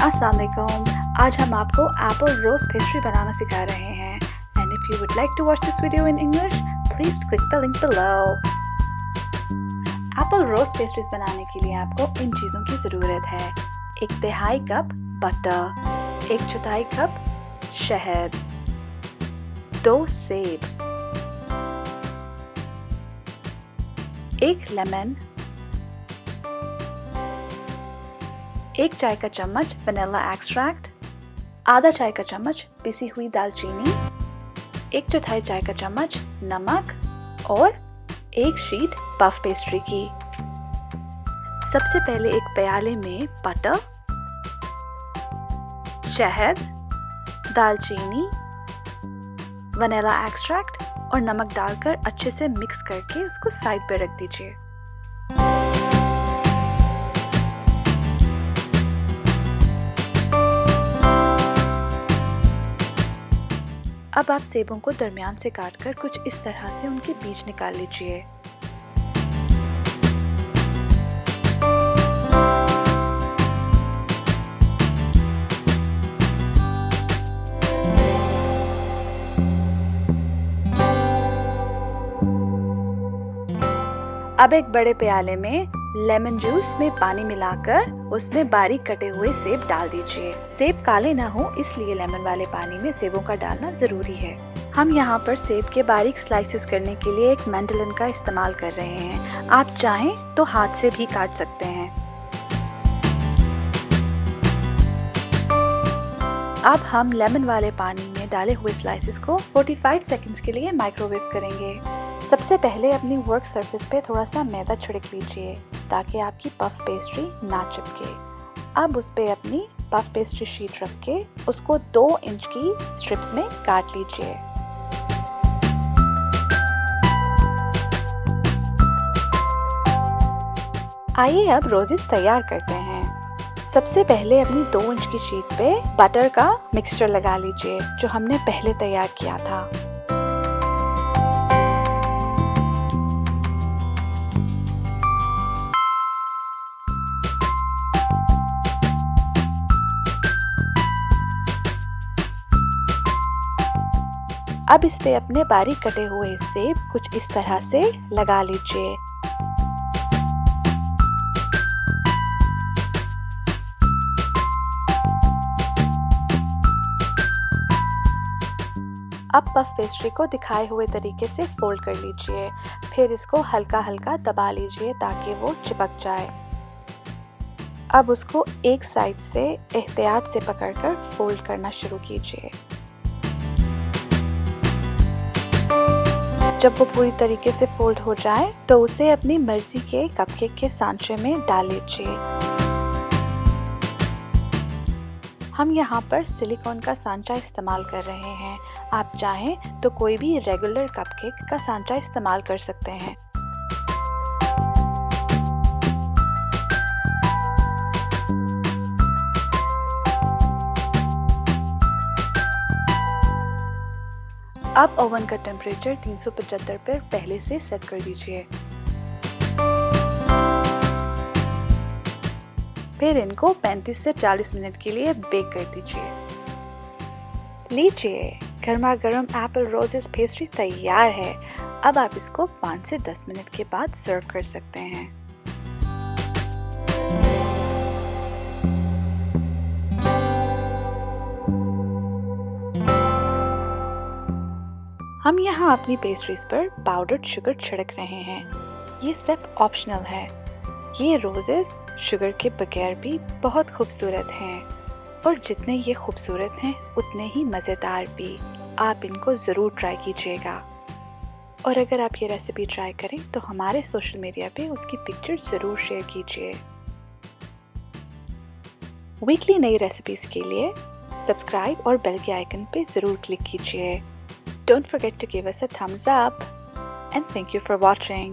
अस्सलाम वालेकुम। आज हम आपको एप्पल रोज पेस्ट्री बनाना सिखा रहे हैं। And if you would like to watch this video in English, please click the link below. Apple rose pastries बनाने के लिए आपको इन चीज़ों की ज़रूरत है। 1/3 कप बटर, 1/4 कप शहद, 2 सेब, 1 लेमन, 1 चाय का चम्मच वनीला एक्सट्रैक्ट, आधा चाय का चम्मच पिसी हुई दालचीनी, 1/4 चाय का चम्मच नमक और 1 शीट पफ पेस्ट्री की। सबसे पहले एक प्याले में बटर, शहद, दालचीनी, वनीला एक्सट्रैक्ट और नमक डालकर अच्छे से मिक्स करके उसको साइड पे रख दीजिए। अब आप सेबों को दरमियान से काटकर कुछ इस तरह से उनके बीज निकाल लीजिए। अब एक बड़े प्याले में लेमन जूस में पानी मिलाकर उसमें बारीक कटे हुए सेब डाल दीजिए। सेब काले ना हो इसलिए लेमन वाले पानी में सेबों का डालना जरूरी है। हम यहाँ पर सेब के बारीक स्लाइसेस करने के लिए एक मैंडोलिन का इस्तेमाल कर रहे हैं। आप चाहें तो हाथ से भी काट सकते हैं। अब हम लेमन वाले पानी में डाले हुए स्लाइसेस को 45 सेकंड्स के लिए माइक्रोवेव करेंगे। सबसे पहले अपनी वर्क सरफेस पे थोड़ा सा मैदा छिड़क लीजिए ताकि आपकी पफ पेस्ट्री ना चिपके। अब उस पे अपनी पफ पेस्ट्री शीट रख के उसको 2 इंच की स्ट्रिप्स में काट लीजिए। आइए अब रोजेस तैयार करते हैं। सबसे पहले अपनी 2 इंच की शीट पे बटर का मिक्सचर लगा लीजिए जो हमने पहले तैयार किया था। अब इस पे अपने बारीक कटे हुए सेब कुछ इस तरह से लगा लीजिए। अब पफ पेस्ट्री को दिखाए हुए तरीके से फोल्ड कर लीजिए। फिर इसको हल्का हल्का दबा लीजिए ताकि वो चिपक जाए। अब उसको एक साइड से एहतियात से पकड़कर फोल्ड करना शुरू कीजिए। जब वो पूरी तरीके से फोल्ड हो जाए तो उसे अपनी मर्जी के कपकेक के सांचे में डाल लीजिए। हम यहाँ पर सिलिकॉन का सांचा इस्तेमाल कर रहे हैं। आप चाहें तो कोई भी रेगुलर कपकेक का सांचा इस्तेमाल कर सकते हैं। अब ओवन का टेम्परेचर 375 पर पहले से सेट कर दीजिए। फिर इनको 35 से 40 मिनट के लिए बेक कर दीजिए। लीजिए, गर्मा गर्म एप्पल रोजेस पेस्ट्री तैयार है। अब आप इसको 5 से 10 मिनट के बाद सर्व कर सकते हैं। हम यहाँ अपनी पेस्ट्रीज पर पाउडर्ड शुगर छिड़क रहे हैं। ये स्टेप ऑप्शनल है। ये रोजेस शुगर के बगैर भी बहुत खूबसूरत हैं और जितने ये खूबसूरत हैं उतने ही मज़ेदार भी। आप इनको ज़रूर ट्राई कीजिएगा और अगर आप ये रेसिपी ट्राई करें तो हमारे सोशल मीडिया पे उसकी पिक्चर ज़रूर शेयर कीजिए। वीकली नई रेसिपीज़ के लिए सब्सक्राइब और बेल के आइकन पे ज़रूर क्लिक कीजिए। Don't forget to give us a thumbs up and thank you for watching.